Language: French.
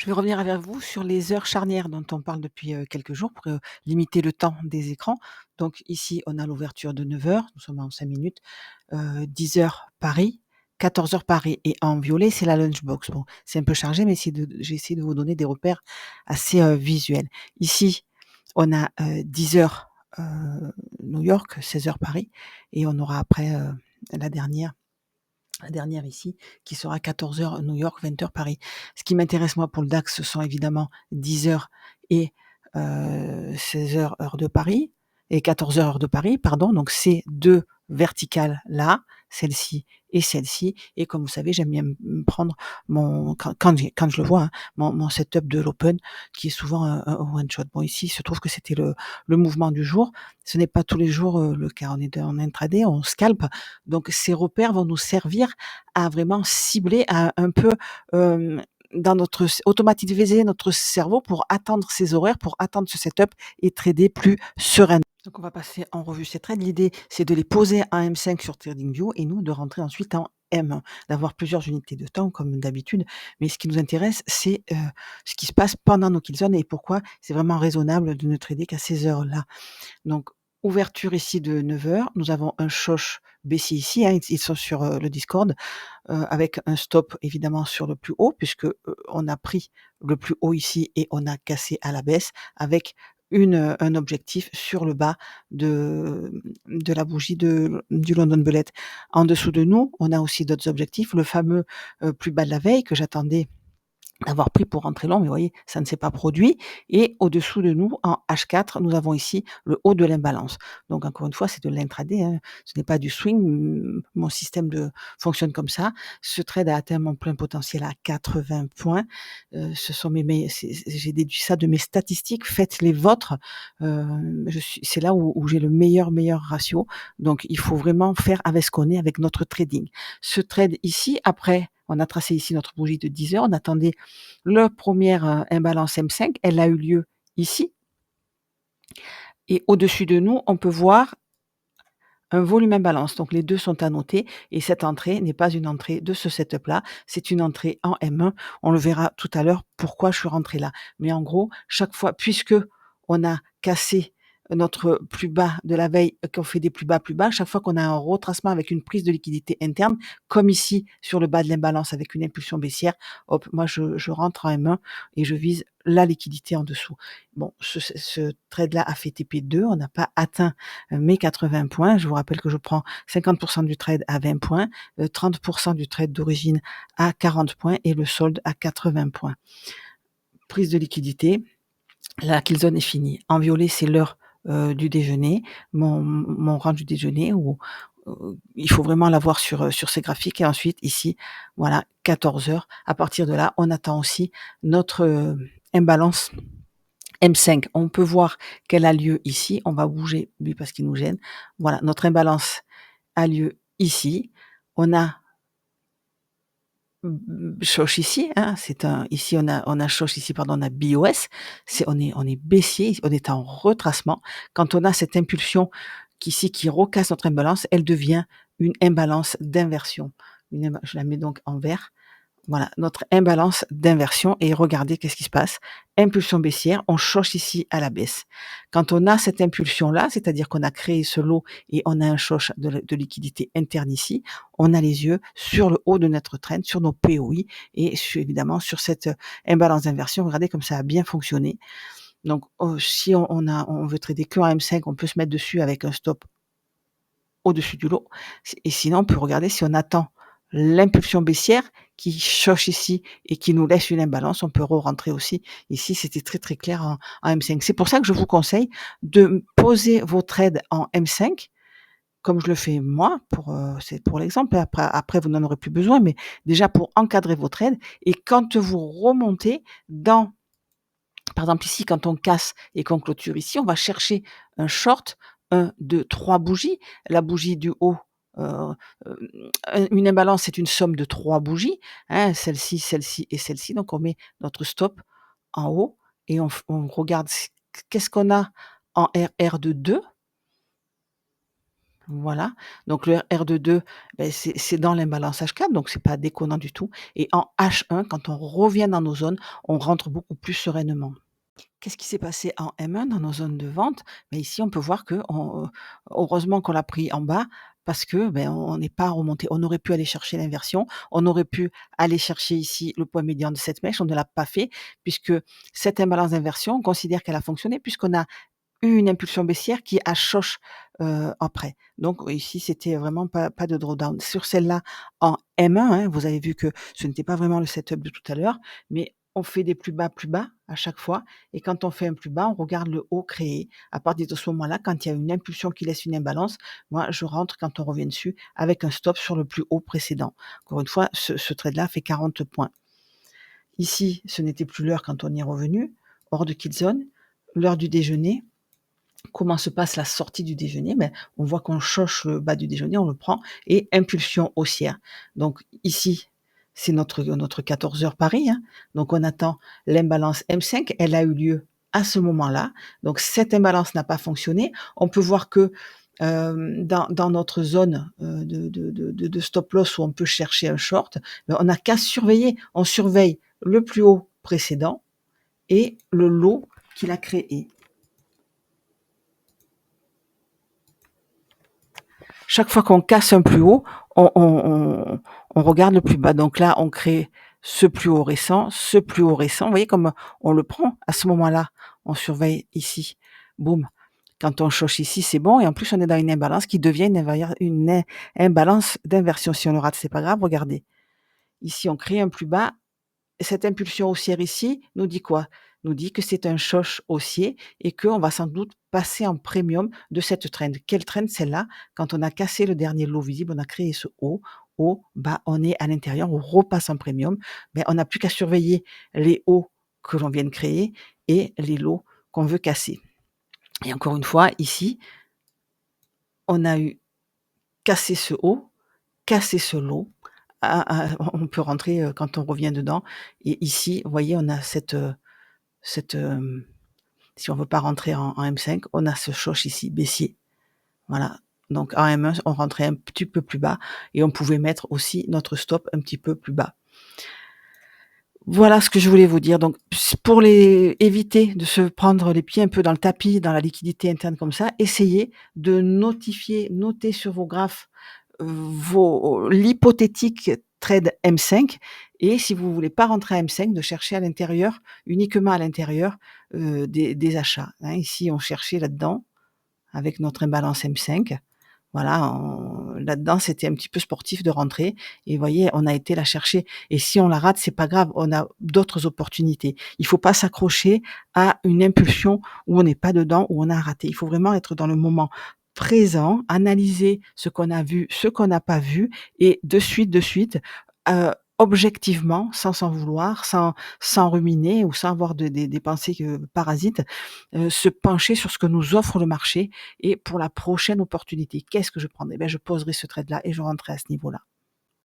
Je vais revenir avec vous sur les heures charnières dont on parle depuis, quelques jours pour, limiter le temps des écrans. Donc ici, on a l'ouverture de 9 heures, nous sommes en 5 minutes, 10 heures Paris, 14 heures Paris et en violet, c'est la lunchbox. Bon, c'est un peu chargé, mais j'ai essayé de vous donner des repères assez, visuels. Ici, on a, 10 heures New York, 16 heures Paris et on aura après, la dernière la dernière ici, qui sera 14 heures New York, 20 heures Paris. Ce qui m'intéresse moi pour le DAX, ce sont évidemment 10 heures et 16 heures heure de Paris et 14 heures heure de Paris, pardon. Donc ces 2 verticales-là, celle-ci et celle-ci. Et comme vous savez, j'aime bien me prendre mon quand je le vois, hein, mon setup de l'open qui est souvent un one shot. Bon, ici, il se trouve que c'était le mouvement du jour. Ce n'est pas tous les jours, le cas. On est en intraday, on scalpe. Donc ces repères vont nous servir à vraiment cibler, à un peu, dans notre automatiser notre cerveau pour attendre ces horaires, pour attendre ce setup et trader plus sereinement. Donc on va passer en revue ces trades. L'idée, c'est de les poser en M5 sur TradingView et nous de rentrer ensuite en M1, d'avoir plusieurs unités de temps comme d'habitude. Mais ce qui nous intéresse, c'est, ce qui se passe pendant nos kill zones et pourquoi c'est vraiment raisonnable de ne trader qu'à ces heures-là. Donc, ouverture ici de 9 heures. Nous avons un choche baissier ici, hein, ils sont sur, le Discord, avec un stop évidemment sur le plus haut puisque, on a pris le plus haut ici et on a cassé à la baisse avec un objectif sur le bas de la bougie du London Bullet. En dessous de nous, on a aussi d'autres objectifs, le fameux, plus bas de la veille que j'attendais d'avoir pris pour rentrer long, mais vous voyez, ça ne s'est pas produit et au-dessous de nous, en H4, nous avons ici le haut de l'imbalance. Donc encore une fois, c'est de l'intraday, hein, ce n'est pas du swing. Mon système fonctionne comme ça. Ce trade a atteint mon plein potentiel à 80 points. Ce sont j'ai déduit ça de mes statistiques, faites les vôtres. C'est là où j'ai le meilleur ratio. Donc il faut vraiment faire avec ce qu'on est, avec notre trading. Ce trade ici, après, on a tracé ici notre bougie de 10 heures, on attendait le première, imbalance M5, elle a eu lieu ici et au-dessus de nous, on peut voir un volume imbalance. Donc les 2 sont à noter et cette entrée n'est pas une entrée de ce setup-là, c'est une entrée en M1. On le verra tout à l'heure pourquoi je suis rentrée là. Mais en gros, chaque fois puisque on a cassé notre plus bas de la veille, qu'on fait des plus bas, chaque fois qu'on a un retracement avec une prise de liquidité interne, comme ici sur le bas de l'imbalance avec une impulsion baissière, hop, moi je rentre en M1 et je vise la liquidité en dessous. Bon, ce trade-là a fait TP2, on n'a pas atteint mes 80 points. Je vous rappelle que je prends 50% du trade à 20 points, 30% du trade d'origine à 40 points et le solde à 80 points. Prise de liquidité, la kill zone est finie. En violet, c'est l'heure du déjeuner, mon range du déjeuner où il faut vraiment l'avoir sur ces graphiques et ensuite ici, voilà, 14 heures. À partir de là, on attend aussi notre imbalance M5. On peut voir qu'elle a lieu ici. On va bouger lui parce qu'il nous gêne. Voilà, notre imbalance a lieu ici. On a choche ici, hein, ici on a choche ici, pardon, on a BOS, on est baissier, on est en retracement. Quand on a cette impulsion qui recasse notre imbalance, elle devient une imbalance d'inversion. Je la mets donc en vert. Voilà, notre imbalance d'inversion et regardez qu'est-ce qui se passe. Impulsion baissière, on choche ici à la baisse. Quand on a cette impulsion-là, c'est-à-dire qu'on a créé ce lot et on a un choche de liquidité interne ici, on a les yeux sur le haut de notre trend, sur nos POI et évidemment sur cette imbalance d'inversion. Regardez comme ça a bien fonctionné. Donc, si on veut trader que en M5, on peut se mettre dessus avec un stop au-dessus du lot. Et sinon, on peut regarder si on attend l'impulsion baissière qui choche ici et qui nous laisse une imbalance, on peut re-rentrer aussi. Ici, c'était très, très clair en M5. C'est pour ça que je vous conseille de poser vos trades en M5, comme je le fais moi, c'est pour l'exemple. Après, vous n'en aurez plus besoin, mais déjà pour encadrer vos trades. Et quand vous remontez par exemple ici, quand on casse et qu'on clôture ici, on va chercher un short, 1, 2, 3 bougies. La bougie du haut, heu, une imbalance, c'est une somme de 3 bougies, hein, celle-ci, celle-ci et celle-ci. Donc on met notre stop en haut et on regarde qu'est-ce qu'on a en RR de 2. Voilà, donc le R22, c'est dans l'imbalance H4, donc c'est pas déconnant du tout et en H1, quand on revient dans nos zones, on rentre beaucoup plus sereinement. Qu'est-ce qui s'est passé en M1 dans nos zones de vente? Ici, on peut voir qu'on, heureusement qu'on l'a pris en bas parce que, on n'est pas remonté. On aurait pu aller chercher l'inversion, on aurait pu aller chercher ici le point médian de cette mèche, on ne l'a pas fait puisque cette imbalance d'inversion, on considère qu'elle a fonctionné puisqu'on a eu une impulsion baissière qui achoche, après. Donc ici, c'était vraiment pas de drawdown. Sur celle-là, en M1, hein, vous avez vu que ce n'était pas vraiment le setup de tout à l'heure, mais on fait des plus bas à chaque fois et quand on fait un plus bas, on regarde le haut créé. À partir de ce moment-là, quand il y a une impulsion qui laisse une imbalance, moi, je rentre quand on revient dessus avec un stop sur le plus haut précédent. Encore une fois, ce trade-là fait 40 points. Ici, ce n'était plus l'heure quand on y est revenu, hors de kill zone, l'heure du déjeuner. Comment se passe la sortie du déjeuner? On voit qu'on choche le bas du déjeuner, on le prend et impulsion haussière. Donc ici, c'est notre 14 heures Paris, hein. Donc on attend l'imbalance M5, elle a eu lieu à ce moment-là. Donc cette imbalance n'a pas fonctionné. On peut voir que, dans notre zone, de stop loss où on peut chercher un short, on n'a qu'à surveiller. On surveille le plus haut précédent et le lot qu'il a créé. Chaque fois qu'on casse un plus haut, on regarde le plus bas. Donc là, on crée ce plus haut récent, ce plus haut récent. Vous voyez comme on le prend à ce moment-là. On surveille ici. Boum. Quand on choche ici, c'est bon. Et en plus, on est dans une imbalance qui devient une imbalance d'inversion. Si on le rate, c'est pas grave. Regardez. Ici, on crée un plus bas. Cette impulsion haussière ici nous dit quoi? Nous dit que c'est un choche haussier et qu'on va sans doute passer en premium de cette trend. Quelle trend? Celle-là, quand on a cassé le dernier lot visible, on a créé ce haut, bas, on est à l'intérieur, on repasse en premium. On n'a plus qu'à surveiller les hauts que l'on vient de créer et les lots qu'on veut casser. Et encore une fois, ici, on a eu cassé ce haut, cassé ce lot. On peut rentrer quand on revient dedans. Et ici, vous voyez, on a cette, si on veut pas rentrer en M5, on a ce choche ici baissier. Voilà. Donc en M1, on rentrait un petit peu plus bas et on pouvait mettre aussi notre stop un petit peu plus bas. Voilà ce que je voulais vous dire. Donc pour éviter de se prendre les pieds un peu dans le tapis, dans la liquidité interne comme ça, essayez de noter sur vos graphes l'hypothétique trade M5 et si vous voulez pas rentrer à M5, de chercher à l'intérieur, uniquement à l'intérieur, des achats, hein. Ici, on cherchait là-dedans avec notre imbalance M5. Voilà, là-dedans, c'était un petit peu sportif de rentrer et vous voyez, on a été la chercher et si on la rate, c'est pas grave, on a d'autres opportunités. Il faut pas s'accrocher à une impulsion où on n'est pas dedans, où on a raté. Il faut vraiment être dans le moment présent, analyser ce qu'on a vu, ce qu'on n'a pas vu et de suite, objectivement, sans s'en vouloir, sans ruminer ou sans avoir des pensées parasites, se pencher sur ce que nous offre le marché et pour la prochaine opportunité, qu'est-ce que je prendrai? Je poserai ce trade-là et je rentrerai à ce niveau-là.